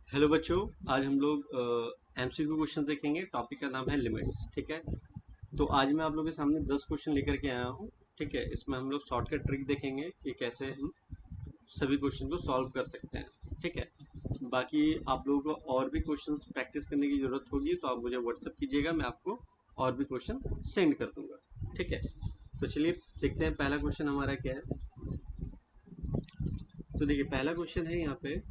Hello बच्चों। आज हम लोग एमसीक्यू क्वेश्चन देखेंगे। टॉपिक का नाम है लिमिट्स। ठीक है, तो आज मैं आप लोगों के सामने 10 क्वेश्चन लेकर के आया हूँ। ठीक है, इसमें हम लोग शॉर्टकट ट्रिक देखेंगे कि कैसे हम सभी क्वेश्चन को सॉल्व कर सकते हैं। ठीक है, बाकी आप लोगों को और भी क्वेश्चंस प्रैक्टिस करने की जरूरत होगी तो आप मुझे व्हाट्सअप कीजिएगा, मैं आपको और भी क्वेश्चन सेंड कर दूंगा। ठीक है, तो चलिए देखते हैं पहला क्वेश्चन हमारा क्या है। तो देखिए पहला क्वेश्चन है यहाँ पे,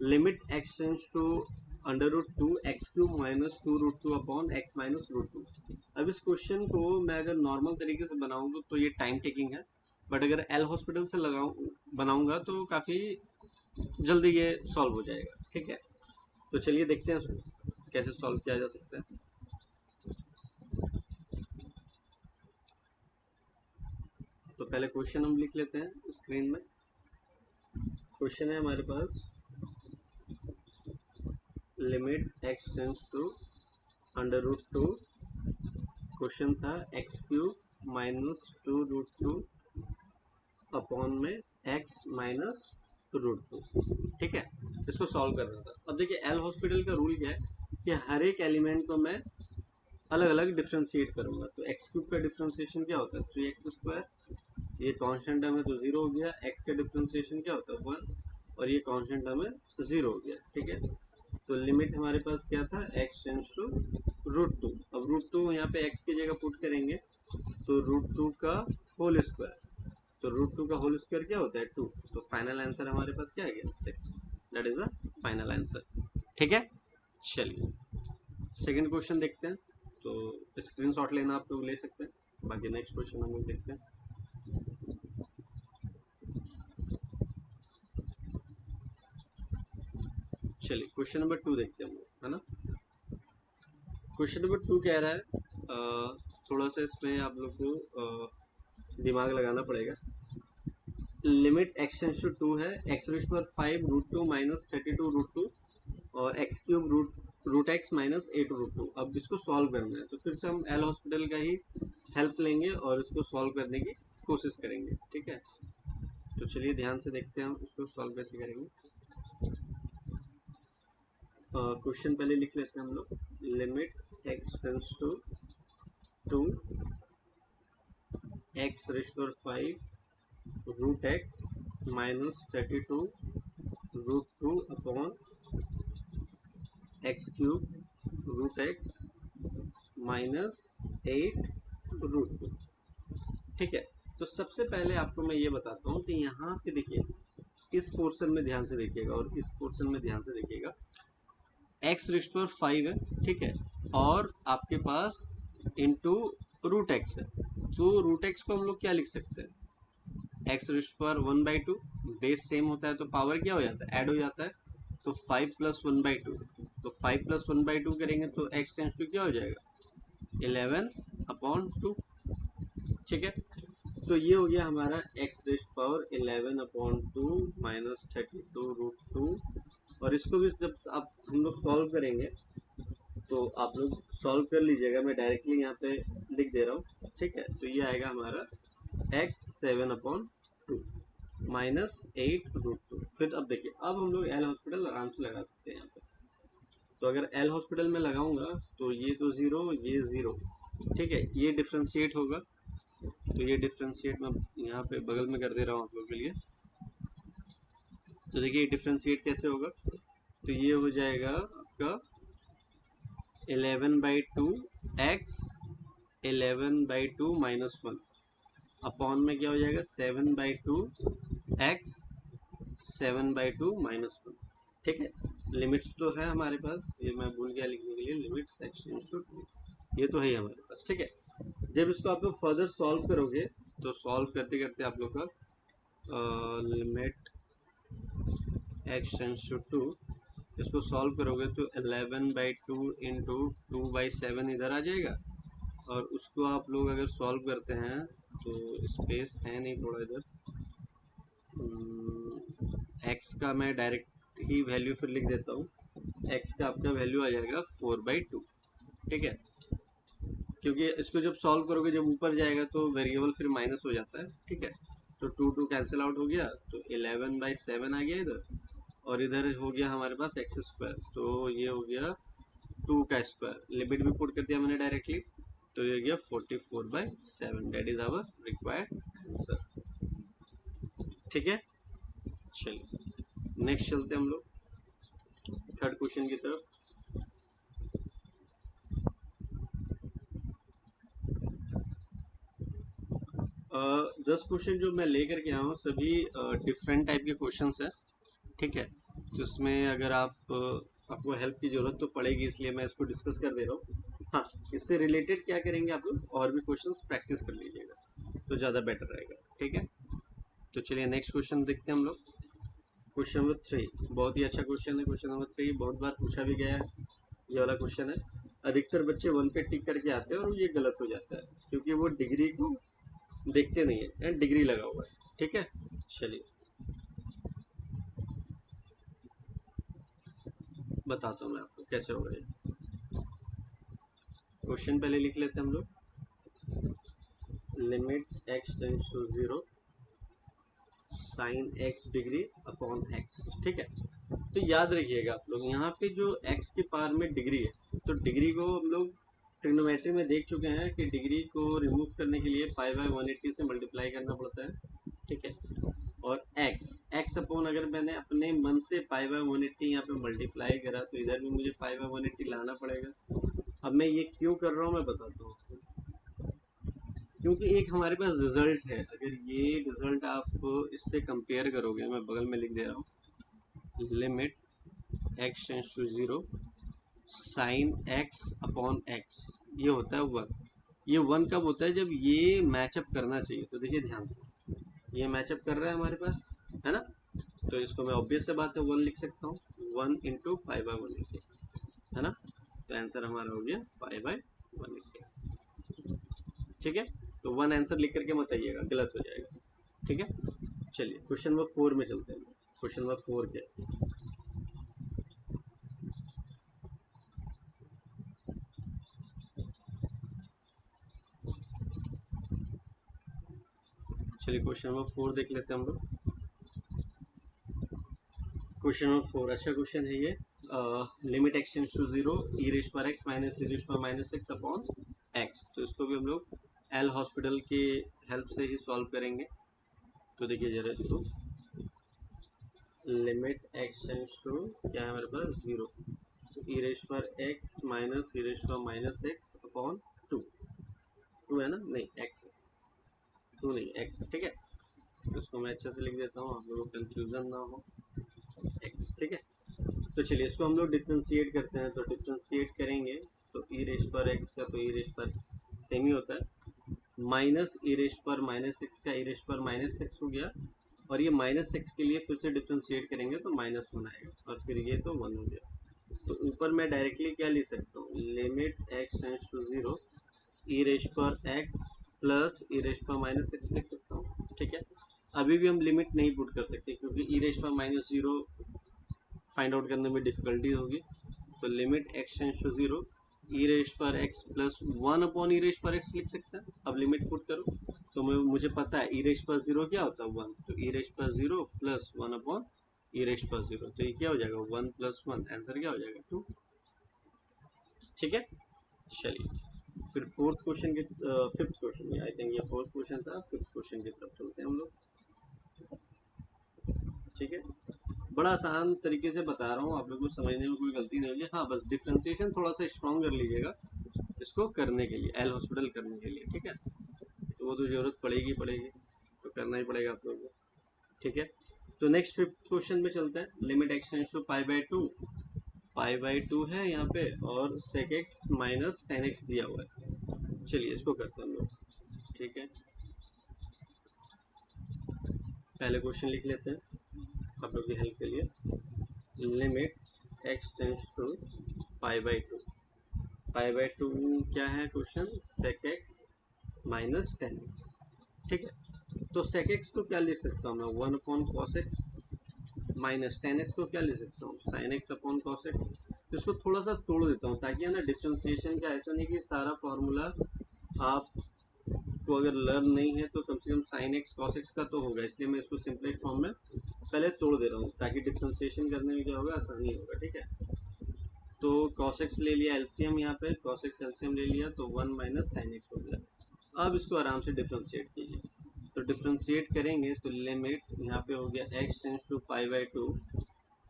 limit x tends to under root two x cube minus two root two upon x minus root two. अब इस क्वेश्चन को मैं अगर नॉर्मल तरीके से बनाऊंगा तो ये टाइम टेकिंग है, बट अगर एल हॉस्पिटल से लगाऊं बनाऊंगा तो काफ़ी जल्दी ये सॉल्व हो जाएगा। ठीक है, तो चलिए देखते हैं इसको कैसे सॉल्व किया जा सकता है। तो पहले क्वेश्चन हम लिख लेते हैं स्क्रीन में। क्वेश्चन है हमारे पास, limit x tends to under root two, question था x cube minus two root two upon में एक्स माइनस रूट टू। ठीक है, इसको सॉल्व करना था। अब देखिए एल हॉस्पिटल का रूल क्या है कि हर एक एलिमेंट को मैं अलग अलग डिफ्रेंशिएट करूंगा। तो एक्स क्यूब का डिफ्रेंशिएशन क्या होता है, थ्री एक्स स्क्वायर। ये कांस्टेंट टर्म है तो जीरो हो गया। एक्स का डिफ्रेंशिएशन क्या होता है, वन, और ये कांस्टेंट टर्म है जीरो हो गया। ठीक है, तो लिमिट हमारे पास क्या था, x tends to root two. अब रूट टू यहाँ पे एक्स की जगह पुट करेंगे तो रूट टू का होल स्क्वायर। तो रूट टू का होल स्क्वायर क्या होता है, टू। तो फाइनल आंसर हमारे पास क्या आ गया, six. That is the final answer. ठीक है, चलिए सेकंड क्वेश्चन देखते हैं। तो स्क्रीनशॉट लेना आप लोग ले सकते हैं। बाकी नेक्स्ट क्वेश्चन हम लोग देखते हैं। चलिए क्वेश्चन नंबर टू देखते हैं हम लोग, है ना। क्वेश्चन नंबर टू कह रहा है, थोड़ा सा इसमें आप लोग को दिमाग लगाना पड़ेगा। Limit x tends to two है, एक्स रेज पर five root two minus thirty two root two और x cube root x minus eight root two. अब इसको सॉल्व करना है तो फिर से हम एल हॉस्पिटल का ही हेल्प लेंगे और इसको सॉल्व करने की कोशिश करेंगे। ठीक है, तो चलिए ध्यान से देखते हैं हम इसको सॉल्व कैसे करेंगे। क्वेश्चन पहले लिख लेते हैं हम लोग, limit x tends to two x raise पर five root x minus thirty two root two upon x cube root x minus eight root two. ठीक है, तो सबसे पहले आपको मैं ये बताता हूँ कि यहाँ पे देखिए इस पोर्शन में ध्यान से देखिएगा और इस पोर्शन में ध्यान से देखिएगा। एक्स रिस्ट पर फाइव है, ठीक है, और आपके पास इंटू रूट एक्स है। तो रूट एक्स को हम लोग क्या लिख सकते हैं, एक्स रिस्ट पर one by to. Base same होता है तो पावर क्या हो जाता है, ऐड हो जाता है। तो five plus one by two, तो five plus one by two करेंगे तो एक्स टेंस टू क्या हो जाएगा, इलेवन अपॉन टू। ठीक है, तो ये हो गया हमारा x raised power eleven upon two minus thirty two root two. और इसको भी जब आप हम लोग सॉल्व करेंगे तो आप लोग सॉल्व कर लीजिएगा, मैं डायरेक्टली यहाँ पे लिख दे रहा हूँ। ठीक है, तो ये आएगा हमारा x seven upon two minus eight root two. फिर अब देखिए अब हम लोग एल हॉस्पिटल आराम से लगा सकते हैं यहाँ पे। तो अगर एल हॉस्पिटल में लगाऊंगा तो ये तो ज़ीरो, ये ज़ीरो। ठीक है, ये डिफ्रेंशिएट होगा। तो ये डिफ्रेंशिएट मैं यहाँ पे बगल में कर दे रहा हूँ आप लोग के लिए। तो देखिए डिफ्रेंशिएट कैसे होगा, तो ये हो जाएगा आपका eleven by two x eleven by two minus one upon में क्या हो जाएगा, seven by two x seven by two minus one. ठीक है, लिमिट्स तो है हमारे पास, ये मैं भूल गया लिखने के लिए, limits x tends to two, ये तो है ही हमारे पास। ठीक है, जब इसको आप लोग फर्दर सॉल्व करोगे तो सॉल्व करते करते आप लोग का limit x tends to two, इसको सॉल्व करोगे तो 11 by two into two by seven इधर आ जाएगा। और उसको आप लोग अगर सॉल्व करते हैं तो स्पेस है नहीं थोड़ा इधर, एक्स का मैं डायरेक्ट ही वैल्यू फिर लिख देता हूँ। एक्स का आपका वैल्यू आ जाएगा फोर बाई टू। ठीक है, क्योंकि इसको जब सॉल्व करोगे जब ऊपर जाएगा तो वेरिएबल फिर माइनस हो जाता है। ठीक है, तो टू टू कैंसिल आउट हो गया तो 11 बाई सेवन आ गया इधर, और इधर हो गया हमारे पास एक्स स्क्वायर, तो ये हो गया 2 का स्क्वायर, लिमिट भी पुट कर दिया मैंने डायरेक्टली, तो ये हो गया 44/7, that is our required answer. ठीक है, चलिए नेक्स्ट चलते हैं हम लोग थर्ड क्वेश्चन की तरफ। दस क्वेश्चन जो मैं लेकर के आया हूँ सभी डिफरेंट टाइप के क्वेश्चंस हैं। ठीक है, तो इसमें अगर आपको हेल्प की ज़रूरत तो पड़ेगी, इसलिए मैं इसको डिस्कस कर दे रहा हूँ। हाँ, इससे रिलेटेड क्या करेंगे आप लोग, और भी क्वेश्चंस प्रैक्टिस कर लीजिएगा तो ज़्यादा बेटर रहेगा। ठीक है, तो चलिए नेक्स्ट क्वेश्चन देखते हैं हम लोग। क्वेश्चन नंबर 3 बहुत ही अच्छा क्वेश्चन है। क्वेश्चन नंबर 3 बहुत बार पूछा भी गया है, ये वाला क्वेश्चन है। अधिकतर बच्चे 1 पे टिक करके आते हैं और ये गलत हो जाता है क्योंकि वो डिग्री को देखते नहीं है, एंड डिग्री लगा हुआ है। ठीक है, चलिए बताता हूँ मैं आपको कैसे होगा ये। क्वेश्चन पहले लिख लेते हैं हम लोग। Limit x tends to 0 sine x degree upon x. ठीक है, तो याद रखिएगा आप लोग, यहाँ पे जो एक्स के पावर में डिग्री है, तो डिग्री को हम लोग ट्रिग्नोमेट्री में देख चुके हैं कि डिग्री को रिमूव करने के लिए पाई बाय 180 से मल्टीप्लाई करना पड़ता है। ठीक है, और एक्स एक्स अपॉन अगर मैंने अपने मन से पाई बाय 180 यहाँ पे मल्टीप्लाई करा तो इधर भी मुझे पाई बाय 180 लाना पड़ेगा। अब मैं ये क्यों कर रहा हूँ मैं बताता हूँ, क्योंकि एक हमारे पास रिजल्ट है। अगर ये रिजल्ट आप इससे कंपेयर करोगे, मैं बगल में लिख दे रहा हूँ, limit x tends to 0 sine x upon x, ये होता है 1। ये 1 कब होता है, जब ये मैचअप करना चाहिए। तो देखिए ध्यान से, ये मैचअप कर रहा है हमारे पास, है ना, तो इसको मैं ऑब्वियस से बात है 1 लिख सकता हूँ, 1 इंटू पाई बाय 180, है ना, तो आंसर हमारा हो गया पाई बाय 180। ठीक है, तो 1 आंसर लिख करके मत आइएगा, गलत हो जाएगा। ठीक है, चलिए क्वेश्चन नंबर 4 में चलते हैं। क्वेश्चन नंबर 4 क्या है, चलिए क्वेश्चन नंबर 4 देख लेते हैं हम लोग। क्वेश्चन नंबर 4 अच्छा क्वेश्चन है ये। Limit x tends to 0 e raise पर एक्स माइनस ई रेज पर माइनस एक्स अपॉन एक्स, तो इसको भी हम लोग एल हॉस्पिटल की हेल्प से ही सॉल्व करेंगे। तो देखिए जरा इसको, लिमिट एक्स टेंस टू क्या है हमारे पास 0, ई रेज पर एक्स माइनस ई रेज पर माइनस एक्स अपॉन 2। 2 है ना, नहीं एक्स है, 2 नहीं एक्स है। ठीक है, तो इसको मैं अच्छे से लिख देता हूँ, आप लोगों को कंफ्यूजन ना हो, एक्स। ठीक है, तो चलिए इसको हम लोग डिफ्रेंशिएट करते हैं। तो डिफ्रेंशिएट करेंगे तो ई रेश पर एक्स का तो ई रेश पर सेम ही होता है, माइनस ई रेश पर माइनस एक्स का ई रेश पर माइनस एक्स हो गया, और ये माइनस एक्स के लिए फिर से डिफ्रेंशिएट करेंगे तो -1 आएगा, और फिर ये तो 1 हो गया। तो ऊपर मैं डायरेक्टली क्या लिख सकता हूँ, लिमिट एक्स टेंस टू 0 ई रेश पर एक्स प्लस ई रेश पर माइनस एक्स लिख सकता हूँ। ठीक है, अभी भी हम लिमिट नहीं पुट कर सकते क्योंकि ई रेश पर -0 फाइंड आउट करने में डिफिकल्टी होगी। तो लिमिट एक्स टेंस टू 0 ई रेश पर एक्स प्लस 1 अपॉन ई रेश पर एक्स लिख सकते हैं। अब लिमिट पुट करो तो मुझे पता है ई रेश पर 0 क्या होता है 1, तो ई रेश पर 0 प्लस 1 अपॉन ई रेश पर 0, तो ये क्या हो जाएगा 1 प्लस 1, आंसर क्या हो जाएगा 2। ठीक है, चलिए फिर फोर्थ क्वेश्चन के फिफ्थ क्वेश्चन में, आई थिंक ये फोर्थ क्वेश्चन था, फिफ्थ क्वेश्चन की तरफ चलते हैं हम लोग। ठीक है, बड़ा आसान तरीके से बता रहा हूँ, आप लोगों को समझने में कोई गलती नहीं होगी। हाँ, बस डिफ्रेंसिएशन थोड़ा सा स्ट्रॉन्ग कर लीजिएगा इसको करने के लिए, एल हॉस्पिटल करने के लिए। ठीक है, तो वो तो ज़रूरत पड़ेगी पड़ेगी, तो करना ही पड़ेगा आप लोगों को। ठीक है, तो नेक्स्ट फिफ्थ क्वेश्चन में चलते हैं। Limit x tends to pi by two है यहाँ पे, और सेक एक्स माइनस 10x दिया हुआ है। चलिए इसको करते हैं हम लोग। ठीक है, पहले क्वेश्चन लिख लेते हैं आप लोग की हेल्प के लिए। Limit x tends to pi by two क्या है क्वेश्चन, सेक एक्स माइनस 10x। ठीक है, तो सेक एक्स को क्या लिख सकता हूँ मैं, 1 upon cos x, minus 10x को क्या लिख सकता हूँ, sign x upon cos x. इसको थोड़ा सा तोड़ देता हूँ ताकि है ना डिफ्रेंसिएशन का ऐसा नहीं कि सारा फॉर्मूला आपको अगर लर्न नहीं है तो कम से कम साइन एक्स कॉस एक्स का तो होगा, इसलिए मैं इसको सिंपलेस्ट फॉर्म में पहले तोड़ दे रहा हूँ ताकि डिफ्रेंसिएशन करने में क्या होगा, आसानी होगा। ठीक है, तो cos x ले लिया एलसीएम, यहाँ पे cos x एलसीएम ले लिया तो 1 माइनस साइन एक्स हो गया। अब इसको आराम से डिफ्रेंशिएट कीजिए। तो डिफ्रेंशिएट करेंगे तो लिमिट यहाँ पे हो गया x tends to pi by 2,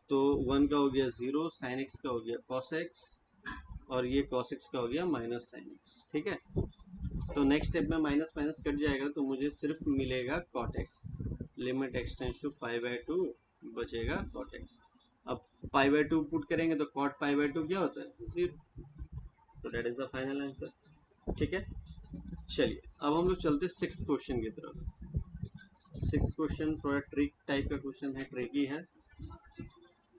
तो 1 का हो गया 0, साइन एक्स का हो गया cos x, और ये cos x का हो गया माइनस साइन एक्स। ठीक है, तो नेक्स्ट स्टेप में माइनस माइनस कट जाएगा तो मुझे सिर्फ मिलेगा cot x। लिमिट x tends to pi by 2 बचेगा cot x। अब पाई बाई 2 पुट करेंगे तो cot पाई बाई 2 क्या होता है, 0। तो that is the final answer. ठीक है, चलिए अब हम लोग चलते सिक्स्थ क्वेश्चन की तरफ। सिक्स्थ क्वेश्चन थोड़ा ट्रिक टाइप का क्वेश्चन है, ट्रिकी है।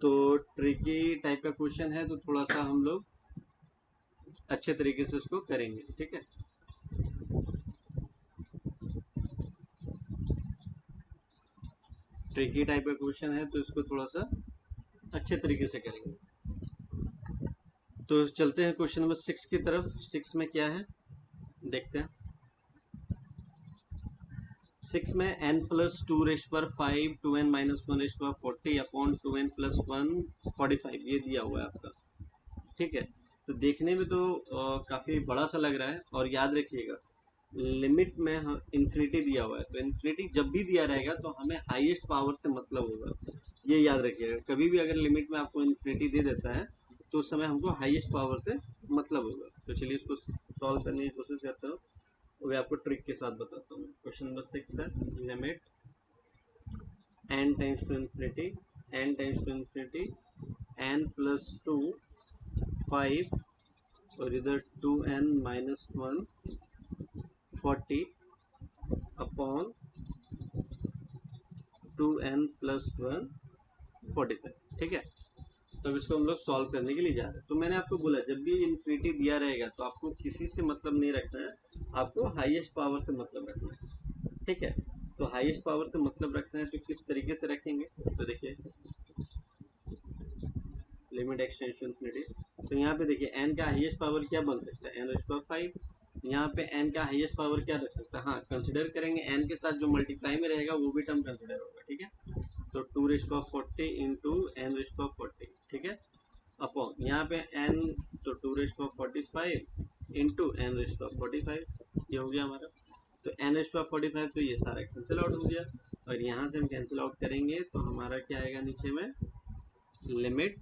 तो ट्रिकी टाइप का क्वेश्चन है तो थोड़ा सा हम लोग अच्छे तरीके से उसको करेंगे। ठीक है, ट्रिकी टाइप का क्वेश्चन है तो इसको थोड़ा सा अच्छे तरीके से करेंगे। तो चलते हैं क्वेश्चन नंबर 6 की तरफ। 6 में क्या है देखते हैं। 6 में n प्लस 2 रेश पर 5 2n माइनस 1 रेश पर 40 अपॉन 2n प्लस 1 45 ये दिया हुआ है आपका। ठीक है, तो देखने में तो काफ़ी बड़ा सा लग रहा है, और याद रखिएगा लिमिट में इन्फिनिटी दिया हुआ है, तो इन्फिनिटी जब भी दिया रहेगा तो हमें हाईएस्ट पावर से मतलब होगा। ये याद रखिएगा, कभी भी अगर लिमिट में आपको इन्फिनिटी दे देता है तो उस समय हमको हाईएस्ट पावर से मतलब होगा। तो चलिए इसको सॉल्व करने की कोशिश करता हूँ, वो आपको ट्रिक के साथ बताता हूँ। क्वेश्चन नंबर 6 है, limit n tends to infinity n plus 2 5 और इधर 2n minus 1 40 upon 2n plus 1 45। ठीक है, तो अब इसको हम लोग सॉल्व करने के लिए जा रहे हैं। तो मैंने आपको बोला जब भी इन्फिनिटी दिया रहेगा तो आपको किसी से मतलब नहीं रखना है, आपको हाईएस्ट पावर से मतलब रखना है। ठीक है, तो हाईएस्ट पावर से मतलब रखना है तो किस तरीके से रखेंगे, तो देखिए लिमिट एक्सटेंशन इन्फिनिटी। तो यहाँ पे देखिए n का हाईएस्ट पावर क्या बन सकता है, n रेज़ पावर 5। यहाँ पे n का हाईएस्ट पावर क्या रख सकता है, हाँ कंसिडर करेंगे n के साथ जो मल्टीप्लाई में रहेगा वो भी टर्म कंसिडर होगा। ठीक है, तो 2 rays power 40 into n rays power 40। ठीक है, अपॉन यहाँ पे n, तो 2 rays power 45 into n rays power 45, ये हो गया हमारा। तो n रेज़ पावर 45 तो ये सारा कैंसिल आउट हो गया, और यहाँ से हम कैंसिल आउट करेंगे तो हमारा क्या आएगा नीचे में, limit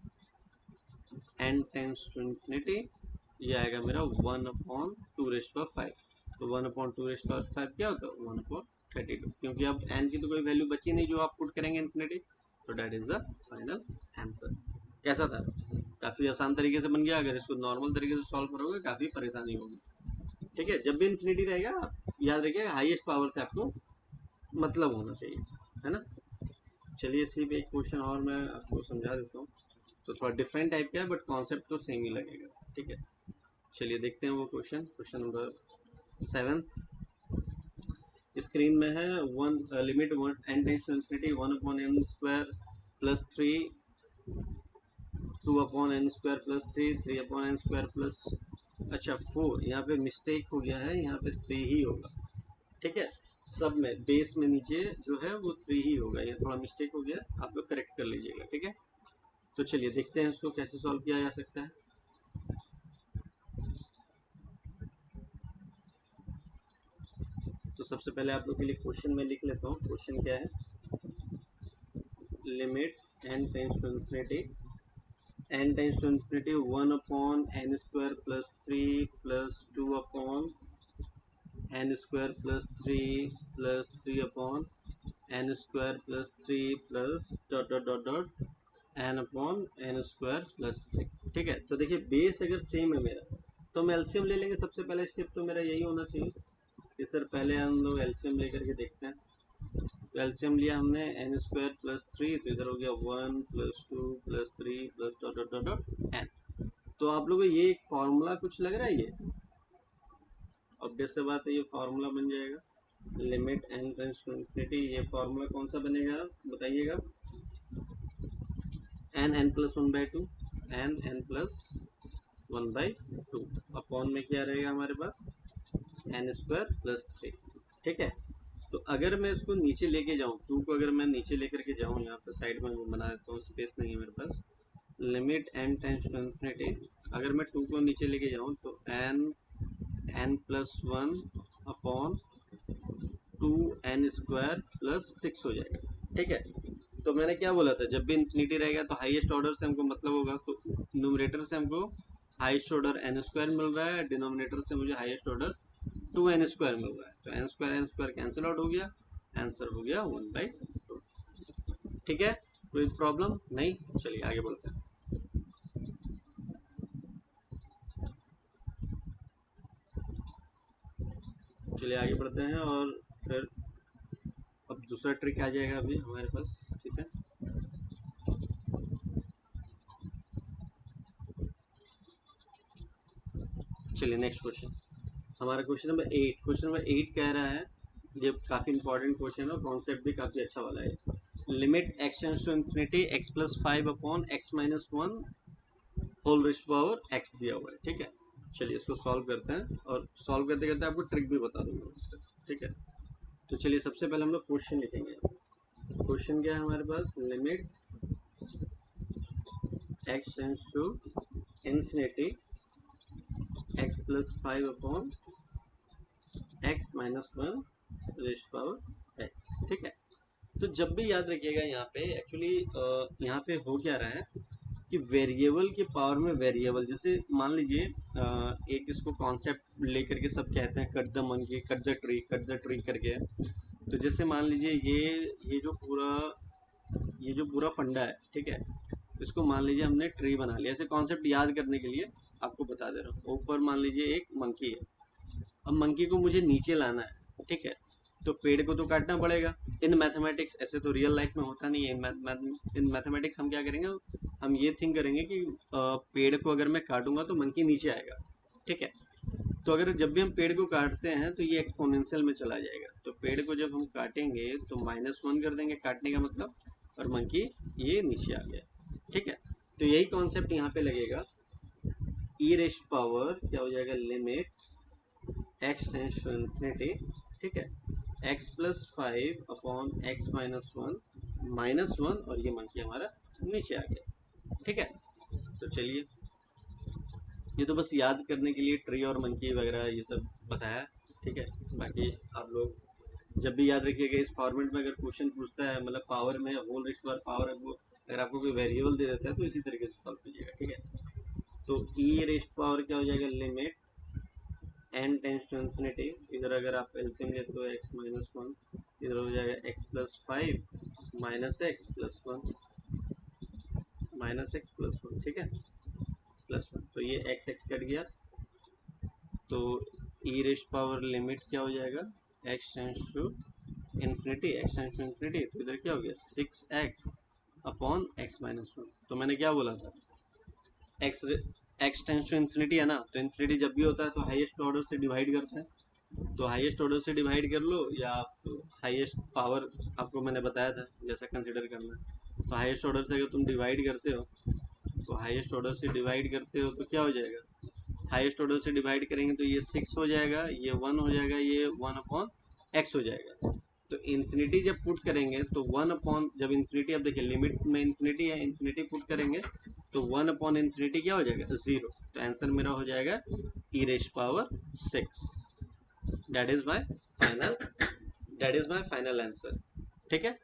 n tends to infinity, ये आएगा मेरा 1 अपॉन 2 रेज़ पावर 5। तो 1 अपॉन 2 रेज़ पावर 5 क्या होता है, 1 अपॉन 32, क्योंकि अब n की तो कोई वैल्यू बची नहीं जो आप पुट करेंगे इन्फिनिटी। तो that is the final answer. कैसा था, काफ़ी आसान तरीके से बन गया। अगर इसको नॉर्मल तरीके से सॉल्व करोगे काफ़ी परेशानी होगी। ठीक है, जब भी इन्फिनिटी रहेगा याद रखिएगा हाईएस्ट पावर से आपको मतलब होना चाहिए, है ना। चलिए इसी पे एक क्वेश्चन और मैं आपको समझा देता हूँ। तो थोड़ा डिफरेंट टाइप का है बट कॉन्सेप्ट तो सेम ही लगेगा। ठीक है, चलिए देखते हैं वो क्वेश्चन। क्वेश्चन नंबर 7 स्क्रीन में है। One limit n tends to infinity 1 upon n square plus 3 2 upon n square plus 3 upon n square plus, अच्छा 4, यहाँ पे मिस्टेक हो गया है, यहाँ पे 3 ही होगा। ठीक है, सब में बेस में नीचे जो है वो 3 ही होगा, ये थोड़ा मिस्टेक हो गया, आप लोग करेक्ट कर लीजिएगा। ठीक है, तो चलिए देखते हैं उसको कैसे सॉल्व किया जा सकता है। तो सबसे पहले आप लोग के लिए क्वेश्चन में लिख लेता हूँ। क्वेश्चन क्या है, limit n tends to infinity 1 upon n square plus 3 plus 2 upon n square plus 3 upon n square plus 3 plus dot dot dot dot n upon n square plus 3। ठीक है, तो देखिए बेस अगर सेम है मेरा तो हम एलसीएम ले लेंगे। सबसे पहले स्टेप तो मेरा यही होना चाहिए कि सर पहले हम लोग एलसीएम लेकर के देखते हैं। तो एलसीएम लिया हमने n स्क्वायर प्लस 3, तो इधर हो गया 1 plus 2 plus 3 plus dot dot dot dot n। तो आप लोगों को ये एक फार्मूला कुछ लग रहा है, ये ऑब्वियस से बात है, ये फार्मूला बन जाएगा limit n tends to infinity. ये फार्मूला कौन सा बनेगा बताइएगा, n plus 1/2 n plus 1/2 upon में क्या रहेगा हमारे पास n स्क्वायर प्लस 3। ठीक है, तो अगर मैं इसको नीचे लेके जाऊँ, टू को अगर मैं नीचे लेकर के जाऊँ, यहाँ पे साइड में बना देता हूँ, स्पेस नहीं है मेरे पास, limit n tends to infinity, अगर मैं टू को नीचे लेके जाऊँ तो n+1 अपॉन 2n² + 6 हो जाएगा। ठीक है, तो मैंने क्या बोला था, जब भी इन्फिनिटी रहेगा तो हाईएस्ट ऑर्डर से हमको मतलब होगा, तो न्यूमरेटर से हमको हाईएस्ट ऑर्डर n² मिल रहा है, डिनोमिनेटर से मुझे हाईएस्ट ऑर्डर 2n² मिल रहा है, तो n² कैंसिल आउट हो गया, आंसर हो गया 1/2। ठीक है, कोई प्रॉब्लम नहीं, चलिए आगे बढ़ते हैं। चलिए आगे बढ़ते हैं, और फिर अब दूसरा ट्रिक आ जाएगा अभी हमारे पास। ठीक है, चलिए नेक्स्ट क्वेश्चन, हमारा क्वेश्चन नंबर 8 कह रहा है, ये काफ़ी इंपॉर्टेंट क्वेश्चन है, कॉन्सेप्ट भी काफ़ी अच्छा वाला है। Limit x tends to infinity x+5 upon x-1 whole raised to power x दिया हुआ है। ठीक है, चलिए इसको सॉल्व करते हैं, और सॉल्व करते करते आपको ट्रिक भी बता दूंगा उसका। ठीक है, तो चलिए सबसे पहले हम लोग क्वेश्चन लिखेंगे। क्वेश्चन क्या है हमारे पास, limit x tends to infinity x+5 upon x-1 raised to power x। ठीक है, तो जब भी याद रखिएगा यहाँ पे एक्चुअली यहाँ पे हो क्या रहा है कि वेरिएबल के पावर में वेरिएबल, जैसे मान लीजिए एक इसको कॉन्सेप्ट लेकर के सब कहते हैं cut the monkey cut the tree करके। तो जैसे मान लीजिए ये जो पूरा फंडा है, ठीक है, इसको मान लीजिए हमने ट्री बना लिया। ऐसे कॉन्सेप्ट याद करने के लिए आपको बता दे रहा हूँ। ऊपर मान लीजिए एक मंकी है, अब मंकी को मुझे नीचे लाना है। ठीक है, तो पेड़ को तो काटना पड़ेगा। इन मैथमेटिक्स, ऐसे तो रियल लाइफ में होता नहीं है, इन मैथमेटिक्स हम क्या करेंगे, हम ये थिंक करेंगे कि पेड़ को अगर मैं काटूंगा तो मंकी नीचे आएगा। ठीक है, तो अगर जब भी हम पेड़ को काटते हैं तो ये एक्सपोनेंशियल में चला जाएगा, तो पेड़ को जब हम काटेंगे तो -1 कर देंगे काटने का मतलब, और मंकी ये नीचे आ गया। ठीक है, तो यही कॉन्सेप्ट यहाँ पे लगेगा, ई रेस्ट पावर क्या हो जाएगा, limit x tends to infinity, ठीक है, x+5 अपॉन x-1 और ये मंकी हमारा नीचे आ गया। ठीक है, तो चलिए ये तो बस याद करने के लिए ट्री और मंकी वगैरह ये सब बताया। ठीक है, बाकी आप लोग जब भी याद रखिएगा इस फॉर्मेट में, अगर क्वेश्चन पूछता है मतलब पावर में होल रेस्ट पावर है, वो अगर आपको कोई वेरिएबल दे देता है तो इसी तरीके से सॉल्व कीजिएगा। ठीक है, तो ई रेस्ट पावर क्या हो जाएगा, limit n tends to infinity, इधर अगर आप एलसीएम लेते हो x-1, इधर हो जाएगा x+5 माइनस x+1 ठीक है, +1, तो ये x कट गया, तो ई रेस्ट पावर लिमिट क्या हो जाएगा, x टेंस टू इन्फिनिटी, तो इधर क्या हो गया 6x अपॉन x-1। तो मैंने क्या बोला था, x टेंस टू इन्फिनिटी है ना, तो इन्फिनिटी जब भी होता है तो हाईएस्ट ऑर्डर से डिवाइड करते हैं, तो हाईएस्ट ऑर्डर से डिवाइड कर लो, या आप हाईएस्ट पावर आपको मैंने बताया था जैसा कंसिडर करना है। तो हाईएस्ट ऑर्डर से अगर तुम डिवाइड करते हो, तो हाईएस्ट ऑर्डर से डिवाइड करते हो तो क्या हो जाएगा, हाईएस्ट ऑर्डर से डिवाइड करेंगे तो ये 6 हो जाएगा, ये 1 हो जाएगा, ये 1/x हो जाएगा। तो इन्फिनिटी जब पुट करेंगे तो 1 अपॉन, जब इन्फिनिटी, अब देखिए लिमिट में इन्फिनिटी है, इन्फिनिटी पुट करेंगे तो 1 अपॉन इन्फिनिटी क्या हो जाएगा, 0। तो आंसर मेरा हो जाएगा e raised power 6। That is my final answer. ठीक है,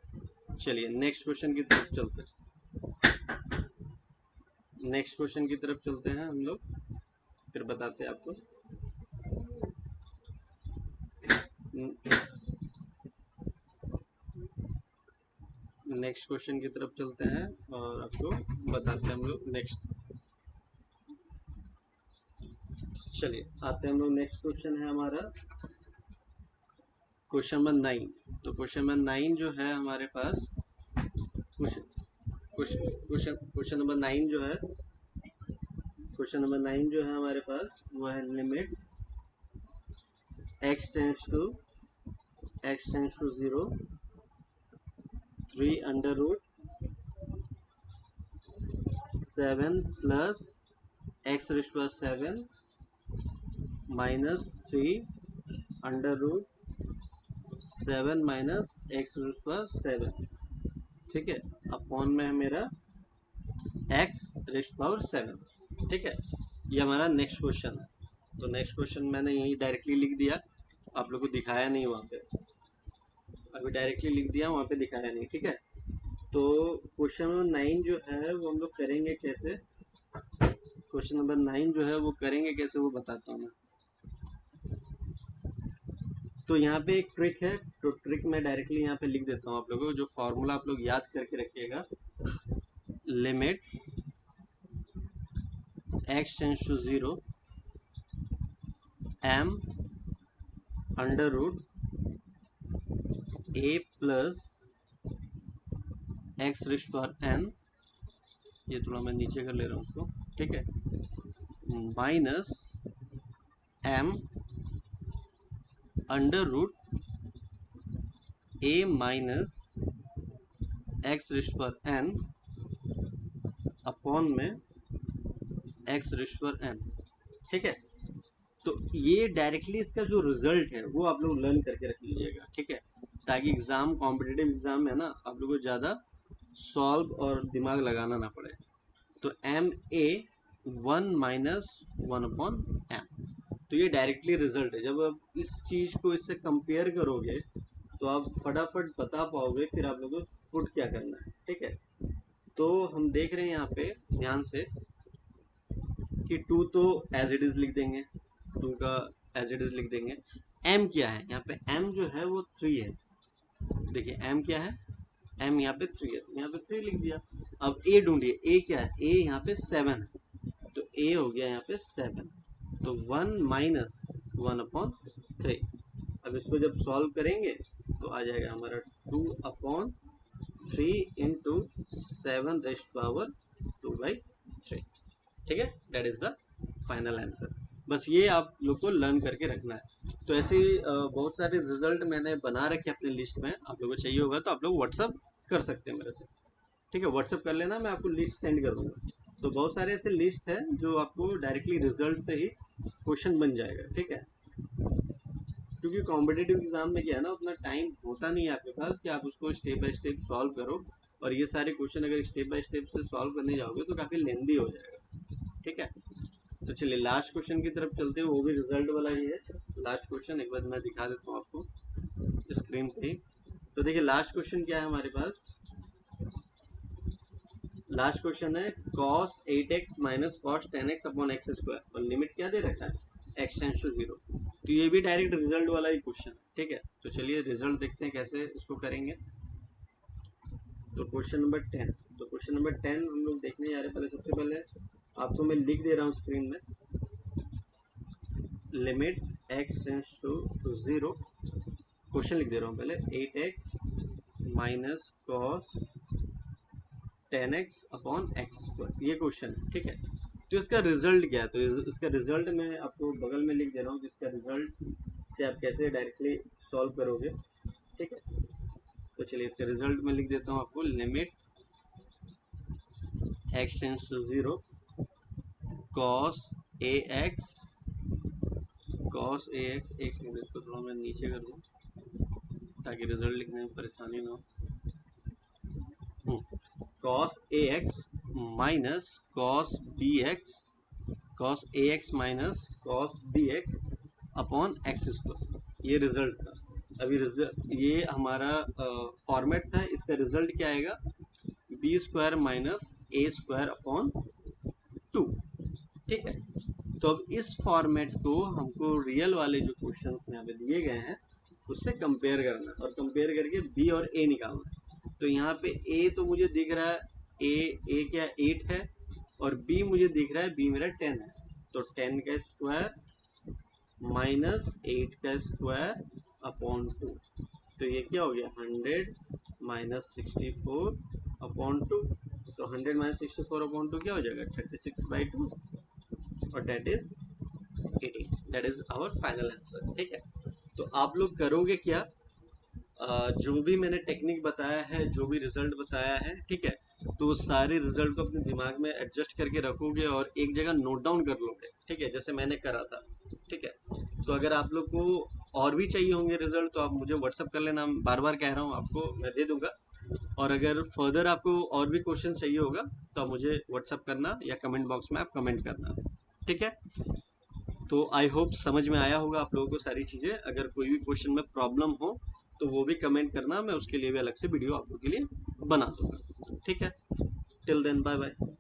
चलिए नेक्स्ट क्वेश्चन की तरफ चलते हैं। नेक्स्ट क्वेश्चन की तरफ चलते हैं हम लोग, फिर बताते हैं आपको। नेक्स्ट क्वेश्चन की तरफ चलते हैं और आपको बताते हैं हम लोग नेक्स्ट। चलिए आते हैं हम लोग, नेक्स्ट क्वेश्चन है हमारा क्वेश्चन नंबर 9। तो क्वेश्चन नंबर 9 जो है हमारे पास, क्वेश्चन नंबर 9 जो है, क्वेश्चन नंबर 9 जो है हमारे पास वो है limit x tends to 0 3/7 plus x⁻7 -3 √6 7 minus x पर 7, ठीक है, अपॉन में है मेरा एक्स रेस्ट पावर 7, ठीक है। ये हमारा नेक्स्ट क्वेश्चन है। तो नेक्स्ट क्वेश्चन मैंने यही डायरेक्टली लिख दिया, आप लोग को दिखाया नहीं वहाँ पे, अभी डायरेक्टली लिख दिया, वहाँ पे दिखाया नहीं, ठीक है। तो क्वेश्चन नंबर 9 जो है वो हम लोग करेंगे कैसे, क्वेश्चन नंबर 9 जो है वो करेंगे कैसे वो बताता हूँ मैं। तो यहाँ पे एक ट्रिक है, तो ट्रिक मैं डायरेक्टली यहाँ पे लिख देता हूँ आप लोगों को, जो फॉर्मूला आप लोग याद करके रखिएगा। Limit x tends to 0 m under root a plus x raised पर n, ये थोड़ा मैं नीचे कर ले रहा हूँ उसको, ठीक है, minus m under root a minus x raised पर n अपॉन में एक्स रिस्ट पर n, ठीक है। तो ये डायरेक्टली इसका जो रिजल्ट है वो आप लोग लर्न करके रख लीजिएगा, ठीक है, ताकि एग्जाम कॉम्पिटिटिव एग्जाम में ना आप लोगों को ज़्यादा सॉल्व और दिमाग लगाना ना पड़े। तो M A 1 minus 1 upon M, तो ये डायरेक्टली रिजल्ट है। जब आप इस चीज़ को इससे कंपेयर करोगे तो आप फटाफट बता पाओगे फिर आप लोगों को पुट क्या करना है, ठीक है। तो हम देख रहे हैं यहाँ पे ध्यान से कि 2 तो एज इट इज़ लिख देंगे, 2 का एज इट इज़ लिख देंगे। m क्या है यहाँ पे, m जो है वो 3 है, देखिए m क्या है, m यहाँ पे 3 है, यहाँ पे 3 लिख दिया। अब a ढूंढिए, a क्या है, a यहाँ पे 7 है, तो a हो गया यहाँ पे 7, तो 1 माइनस 1 अपॉन 3। अब इसको जब सॉल्व करेंगे तो आ जाएगा हमारा 2 अपॉन 3 इंटू 7 रेस्ट पावर 2/3, ठीक है, that is the final answer. बस ये आप लोग को लर्न करके रखना है। तो ऐसे ही बहुत सारे रिजल्ट मैंने बना रखे अपने लिस्ट में, आप लोगों को चाहिए होगा तो आप लोग व्हाट्सअप कर सकते हैं मेरे से, ठीक है, व्हाट्सअप कर लेना, मैं आपको लिस्ट सेंड कर दूंगा। तो बहुत सारे ऐसे लिस्ट है जो आपको डायरेक्टली रिजल्ट से ही क्वेश्चन बन जाएगा, ठीक है। क्योंकि कॉम्पिटेटिव एग्जाम में क्या है ना, उतना टाइम होता नहीं है आपके पास कि आप उसको स्टेप बाय स्टेप सॉल्व करो, और ये सारे क्वेश्चन अगर स्टेप बाय स्टेप से सॉल्व करने जाओगे तो काफ़ी लेंदी हो जाएगा, ठीक है। तो चलिए लास्ट क्वेश्चन की तरफ चलते हैं, वो भी रिजल्ट वाला ही है। लास्ट क्वेश्चन एक बार मैं दिखा देता हूँ आपको स्क्रीन पे ही। तो देखिए लास्ट क्वेश्चन क्या है हमारे पास, लास्ट क्वेश्चन है cos 8x minus cos 10x upon x square, और लिमिट क्या दे रखा है x टेंस टू 0। तो ये भी डायरेक्ट रिजल्ट वाला ही क्वेश्चन है, ठीक है। तो चलिए रिजल्ट देखते हैं कैसे इसको करेंगे। तो क्वेश्चन नंबर 10, तो क्वेश्चन नंबर 10 हम लोग देखने जा रहे हैं। पहले सबसे पहले आपको मैं लिख दे रहा हूँ स्क्रीन में, limit x tends to 0, question लिख दे रहा हूँ पहले, 8x minus cos 10x upon x square, ये क्वेश्चन है, ठीक है। तो इसका रिजल्ट क्या है, तो इसका रिजल्ट मैं आपको बगल में लिख दे रहा हूँ कि इसका रिजल्ट से आप कैसे डायरेक्टली सॉल्व करोगे, ठीक है। तो चलिए इसका रिजल्ट मैं लिख देता हूँ आपको, limit x tends to 0 cos ax, cos ax, एक सेकंड इसको थोड़ा मैं नीचे कर दूँ ताकि रिजल्ट लिखने में परेशानी ना हो। cos ax minus cos bx, cos ax minus cos bx upon x square, ये रिजल्ट था। अभी रिजल्ट ये हमारा फॉर्मेट था, इसका रिजल्ट क्या आएगा, बी स्क्वायर माइनस ए स्क्वायर अपॉन 2, ठीक है। तो अब इस फॉर्मेट को हमको रियल वाले जो क्वेश्चंस यहाँ पे दिए गए हैं उससे कंपेयर करना है, और कंपेयर करके बी और ए निकालना है। तो यहाँ पे ए तो मुझे दिख रहा है, ए क्या 8 है, और बी मुझे दिख रहा है, बी मेरा 10 है। तो 10 का स्क्वायर माइनस 8 का स्क्वायर अपॉन 2, तो ये क्या हो गया 100 माइनस 64 अपॉन 2। तो 100 माइनस 64 अपॉन 2 क्या हो जाएगा 36/2, और that is 18, that is our final answer, ठीक है। तो आप लोग करोगे क्या, जो भी मैंने टेक्निक बताया है, जो भी रिजल्ट बताया है, ठीक है, तो उस सारे रिजल्ट को अपने दिमाग में एडजस्ट करके रखोगे और एक जगह नोट डाउन कर लोगे, ठीक है, जैसे मैंने करा था, ठीक है। तो अगर आप लोग को और भी चाहिए होंगे रिजल्ट तो आप मुझे व्हाट्सअप कर लेना, बार बार कह रहा हूँ आपको, मैं दे दूंगा। और अगर फर्दर आपको और भी क्वेश्चन चाहिए होगा तो आप मुझे व्हाट्सअप करना या कमेंट बॉक्स में आप कमेंट करना, ठीक है। तो आई होप समझ में आया होगा आप लोगों को सारी चीज़ें। अगर कोई भी क्वेश्चन में प्रॉब्लम हो तो वो भी कमेंट करना, मैं उसके लिए भी अलग से वीडियो आप लोगों के लिए बना दूंगा, ठीक है। Till then bye bye.